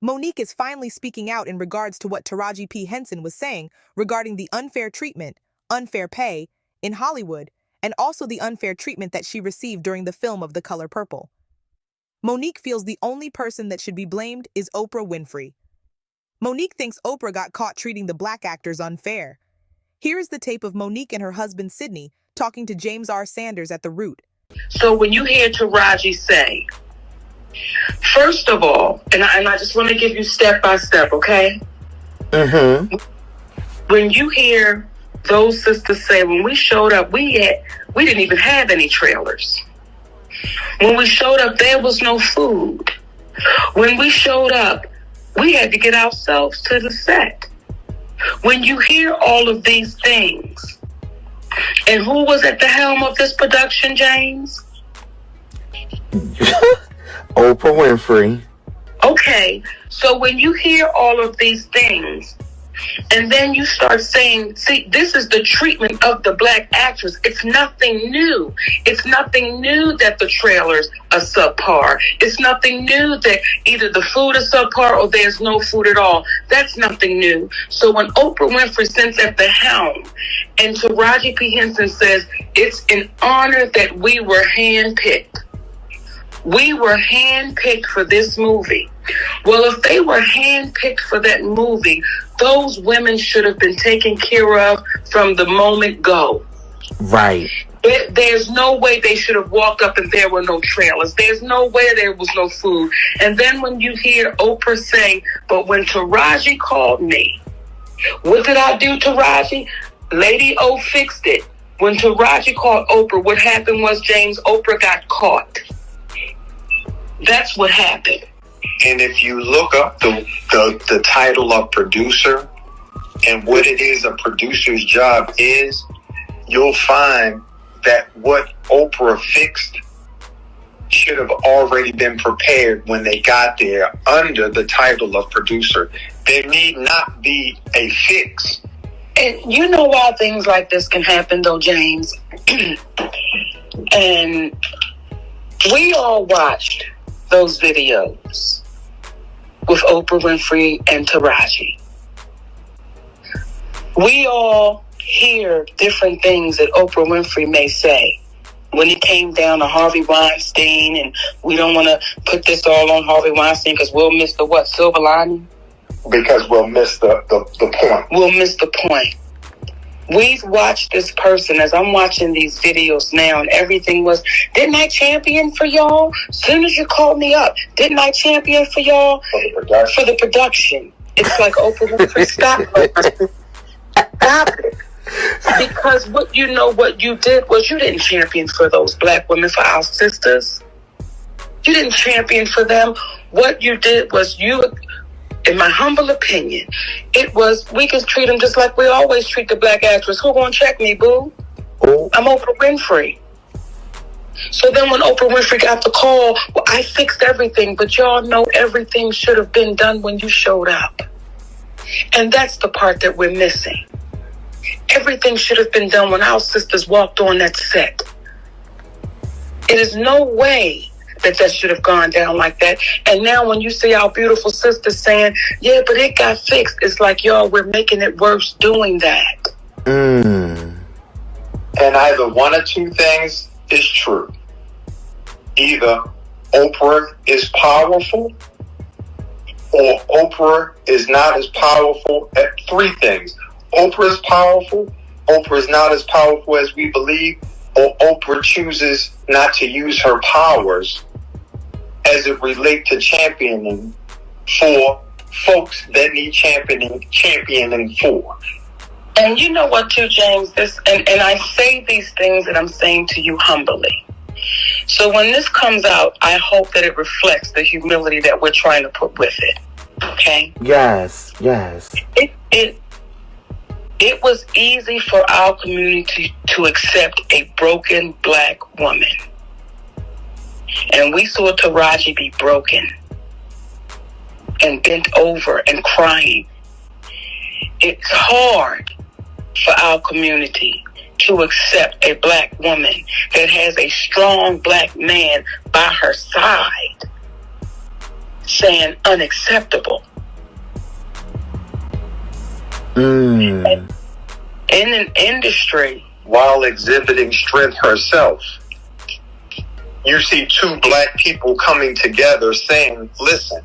Monique is finally speaking out in regards to what Taraji P. Henson was saying regarding the unfair treatment, unfair pay, in Hollywood, and also the unfair treatment that she received during the film of The Color Purple. Monique feels the only person that should be blamed is Oprah Winfrey. Monique thinks Oprah got caught treating the black actors unfair. Here is the tape of Monique and her husband Sidney talking to James R. Sanders at The Root. So when you hear Taraji say, first of all, and I just want to give you step by step, okay? Mm-hmm. When you hear those sisters say, when we showed up, we didn't even have any trailers. When we showed up, there was no food. When we showed up, we had to get ourselves to the set. When you hear all of these things, and who was at the helm of this production, James? Oprah Winfrey. Okay, so when you hear all of these things, and then you start saying, see, this is the treatment of the black actress. It's nothing new. It's nothing new that the trailers are subpar. It's nothing new that either the food is subpar or there's no food at all. That's nothing new. So when Oprah Winfrey sits at the helm and Taraji P. Henson says, it's an honor that we were handpicked. We were handpicked for this movie. Well, if they were handpicked for that movie, those women should have been taken care of from the moment go. Right. There's no way they should have walked up and there were no trailers. There's no way there was no food. And then when you hear Oprah say, but when Taraji called me, what did I do, Taraji? Lady O fixed it. When Taraji called Oprah, what happened was, James, Oprah got caught. That's what happened. And if you look up the title of producer and what it is a producer's job is, you'll find that what Oprah fixed should have already been prepared when they got there under the title of producer. There need not be a fix. And you know why things like this can happen, though, James? And we all watched those videos with Oprah Winfrey and Taraji. We all hear different things that Oprah Winfrey may say when it came down to Harvey Weinstein, and we don't want to put this all on Harvey Weinstein because we'll miss the what, silver lining? Because we'll miss the point. We'll miss the point. We've watched this person as I'm watching these videos now, and everything was, didn't I champion for y'all? As soon as you called me up, didn't I champion for y'all? For the production. It's like, Oprah Winfrey, stop it. Stop it. Because what you did was you didn't champion for those black women, for our sisters. You didn't champion for them. What you did was in my humble opinion, it was, we can treat them just like we always treat the black actress. Who gonna check me, boo? Oh. I'm Oprah Winfrey. So then when Oprah Winfrey got the call, well, I fixed everything, but y'all know everything should have been done when you showed up. And that's the part that we're missing. Everything should have been done when our sisters walked on that set. It is no way that should have gone down like that. And now when you see our beautiful sisters saying, yeah, but it got fixed, it's like, y'all, we're making it worse doing that. Mm. And either one or two things is true. Either Oprah is powerful, or Oprah is not as powerful at three things. Oprah is powerful, Oprah is not as powerful as we believe, or Oprah chooses not to use her powers as it relates to championing for folks that need championing for. And you know what, too, James? And I say these things that I'm saying to you humbly. So when this comes out, I hope that it reflects the humility that we're trying to put with it. Okay? Yes. It was easy for our community to accept a broken black woman. And we saw Taraji be broken and bent over and crying. It's hard for our community to accept a black woman that has a strong black man by her side. saying unacceptable. Mm. In an industry, While exhibiting strength herself, you see two black people coming together saying, listen,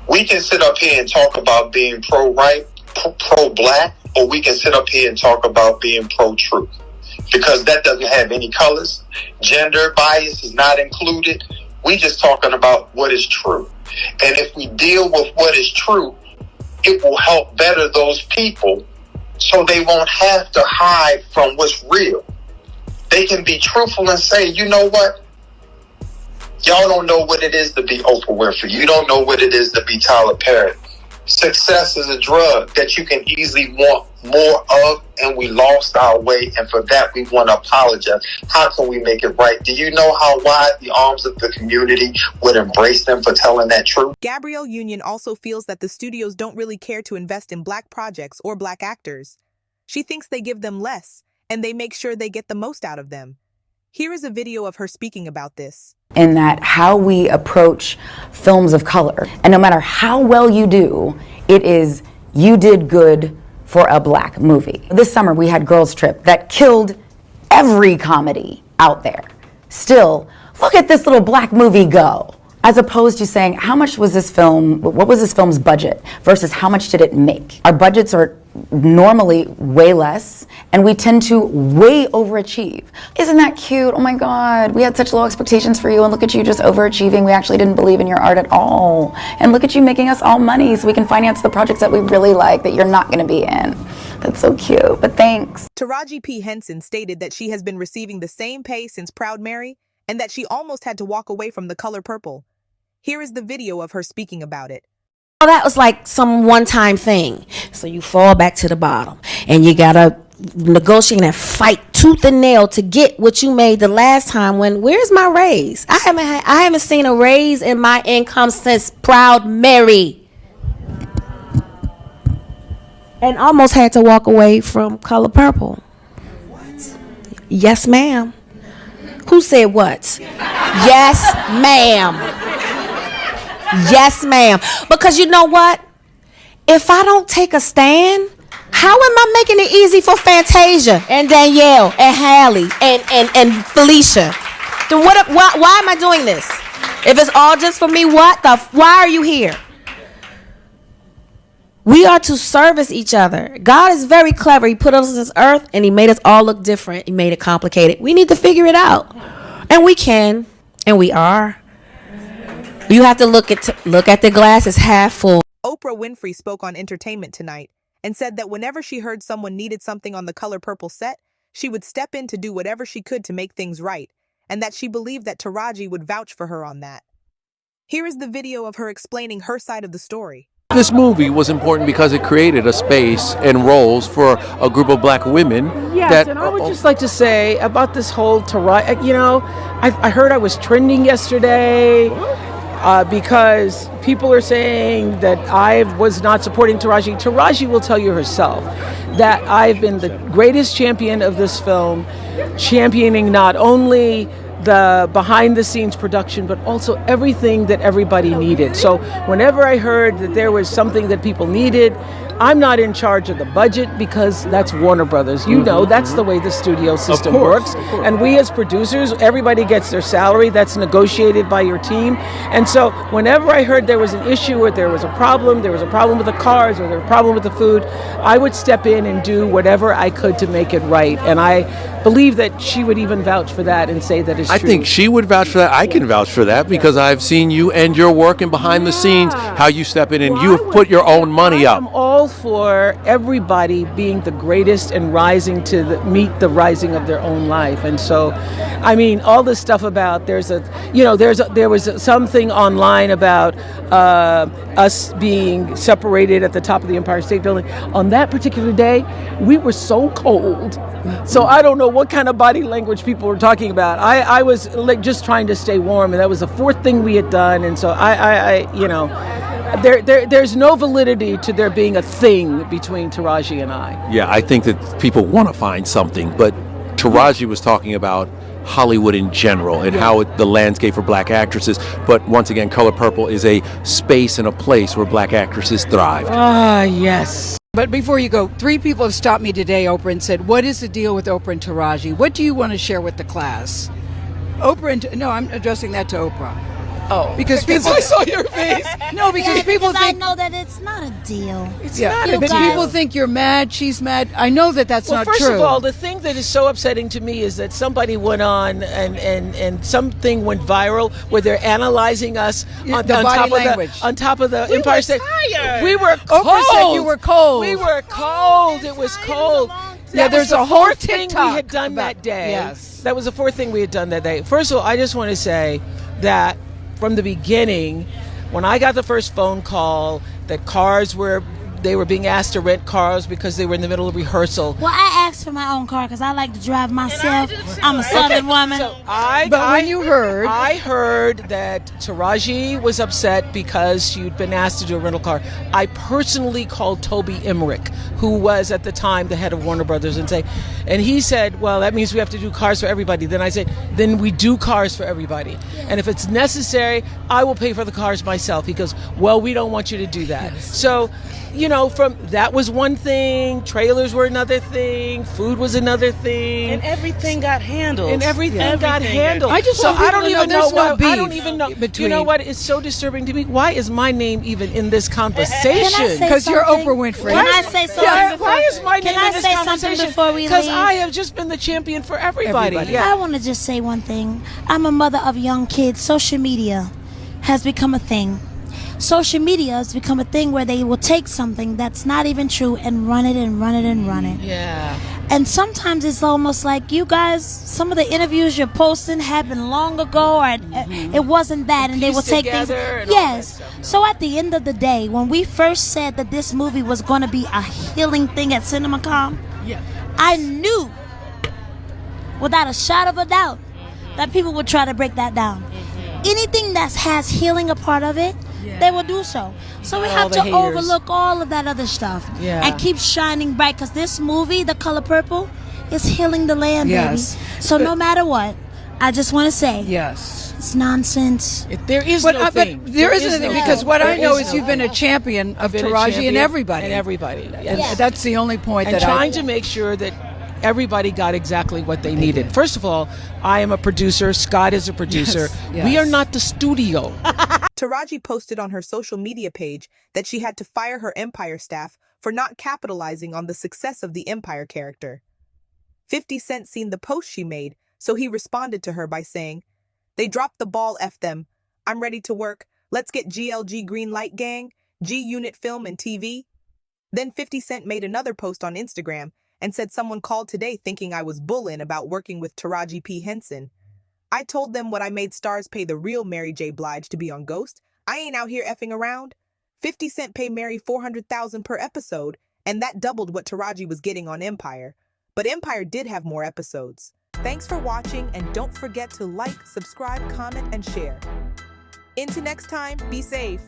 we can sit up here and talk about being pro-right, pro-black, or we can sit up here and talk about being pro-truth. Because that doesn't have any colors. Gender bias is not included. We just talking about what is true. And if we deal with what is true, it will help better those people so they won't have to hide from what's real. They can be truthful and say, you know what? Y'all don't know what it is to be Oprah Winfrey. You don't know what it is to be Tyler Perry. Success is a drug that you can easily want more of, and we lost our way, and for that we want to apologize. How can we make it right? Do you know how wide the arms of the community would embrace them for telling that truth? Gabrielle Union also feels that the studios don't really care to invest in black projects or black actors. She thinks they give them less, and they make sure they get the most out of them. Here is a video of her speaking about this. In that how we approach films of color, and no matter how well you do, it is you did good for a black movie. This summer we had Girls Trip that killed every comedy out there. Still, look at this little black movie go. As opposed to saying, how much was this film, what was this film's budget versus how much did it make? Our budgets are normally way less, and we tend to way overachieve. Isn't that cute? Oh my God, we had such low expectations for you, and look at you just overachieving. We actually didn't believe in your art at all. And look at you making us all money so we can finance the projects that we really like that you're not gonna be in. That's so cute, but thanks. Taraji P. Henson stated that she has been receiving the same pay since Proud Mary, and that she almost had to walk away from The Color Purple. Here is the video of her speaking about it. Oh, that was like some one-time thing. So you fall back to the bottom, and you gotta negotiate and fight tooth and nail to get what you made the last time. When where's my raise? I haven't seen a raise in my income since Proud Mary, and almost had to walk away from Color Purple. What? Yes, ma'am. Who said what? Yes, ma'am. Yes, ma'am. Because you know what? If I don't take a stand, how am I making it easy for Fantasia and Danielle and Hallie and Felicia? Then why am I doing this? If it's all just for me, why are you here? We are to service each other. God is very clever. He put us on this earth and he made us all look different. He made it complicated. We need to figure it out. And we can, and we are. You have to look at the glass as half full. Oprah Winfrey spoke on Entertainment Tonight and said that whenever she heard someone needed something on The Color Purple set, she would step in to do whatever she could to make things right, and that she believed that Taraji would vouch for her on that. Here is the video of her explaining her side of the story. This movie was important because it created a space and roles for a group of black women. Yes, and I would just like to say about this whole Taraji, you know, I heard I was trending yesterday because people are saying that I was not supporting Taraji. Taraji will tell you herself that I've been the greatest champion of this film, championing not only the behind the scenes production, but also everything that everybody needed. So whenever I heard that there was something that people needed, I'm not in charge of the budget because that's Warner Brothers. You know, that's the way the studio system works. And we as producers, everybody gets their salary. That's negotiated by your team. And so whenever I heard there was an issue or there was a problem with the cars or there was a problem with the food, I would step in and do whatever I could to make it right. And I believe that she would even vouch for that and say that it's true. I think she would vouch for that. I can vouch for that because I've seen you and your work and behind the scenes, how you step in and you have put your own money up. I'm all for everybody being the greatest and rising to meet the rising of their own life. And so, I mean, all this stuff about there was something online about us being separated at the top of the Empire State Building. On that particular day, we were so cold. So I don't know what kind of body language people were talking about. I was like just trying to stay warm, and that was the fourth thing we had done. And so there's no validity to there being a thing between Taraji and I. Yeah, I think that people want to find something, but Taraji was talking about Hollywood in general and how the landscape for black actresses. But once again, Color Purple is a space and a place where black actresses thrive. Ah, yes. But before you go, 3 people have stopped me today, Oprah, and said, what is the deal with Oprah and Taraji? What do you want to share with the class? No, I'm addressing that to Oprah. Oh, because people I saw your face. No, because people I think know that it's not a deal. It's not a but deal. people think you're mad, she's mad. I know that that's Well, not first true. of all, the thing that is so upsetting to me is that somebody went on and something went viral where they're analyzing us on, The on body top language. on top of the Empire State. We were cold. Oprah said you were cold. We were cold. It was cold. Yeah, That there's was the a whole fourth thing we TikTok had done about- that day. yes. That was the fourth thing we had done that day. First of all, I just want to say that from the beginning, when I got the first phone call that they were being asked to rent cars because they were in the middle of rehearsal. Well, I asked for my own car because I like to drive myself. I'm a Southern woman. So I heard that Taraji was upset because she'd been asked to do a rental car. I personally called Toby Emmerich, who was at the time the head of Warner Brothers, and he said, well, that means we have to do cars for everybody. Then I said, then we do cars for everybody. And if it's necessary, I will pay for the cars myself. He goes, well, we don't want you to do that. So, from that was one thing, trailers were another thing, food was another thing. And everything got handled. Got handled. I just want I people don't to know even know there's no why. I beef don't even know. between- You know what? It's so disturbing to me. Why is my name even in this conversation? say Because you're something? Oprah Winfrey. Can I say something? Why is my name Can I in this say something conversation? before we Because leave? I have just been the champion for everybody. Yeah. I want to just say one thing. I'm a mother of young kids. Social media has become a thing. Social media has become a thing where they will take something that's not even true and run it and run it and run it. Yeah. And sometimes it's almost like you guys, some of the interviews you're posting happened long ago, or it wasn't that, and they will Pieced take things. together and all that Yes. stuff. So at the end of the day, when we first said that this movie was going to be a healing thing at CinemaCon, I knew, without a shot of a doubt, that people would try to break that down. Anything that has healing a part of it, they will do so. So we All have the to haters. overlook all of that other stuff Yeah. and keep shining bright, because this movie, The Color Purple, is healing the land, Yes. baby. So no matter what, I just want to say, Yes. it's nonsense. There is But, no thing. there isn't is anything, no because thing. what I There know is is no you've been a thing. champion of Been a Taraji champion and everybody. And everybody. And Yes. that's the only point And that trying to make sure that everybody got exactly what they needed. First of all, I am a producer. Scott is a producer. Yes, We yes. are not the studio. Taraji posted on her social media page that she had to fire her Empire staff for not capitalizing on the success of the Empire character. 50 Cent seen the post she made, so he responded to her by saying, "They dropped the ball, F them. I'm ready to work. Let's get GLG Green Light Gang, G Unit Film and TV." Then 50 Cent made another post on Instagram and said someone called today thinking I was bullin' about working with Taraji P. Henson. I told them what I made stars pay the real Mary J. Blige to be on Ghost. I ain't out here effing around. 50 Cent pay Mary $400,000 per episode, and that doubled what Taraji was getting on Empire. But Empire did have more episodes. Thanks for watching, and don't forget to like, subscribe, comment, and share. Until next time, be safe.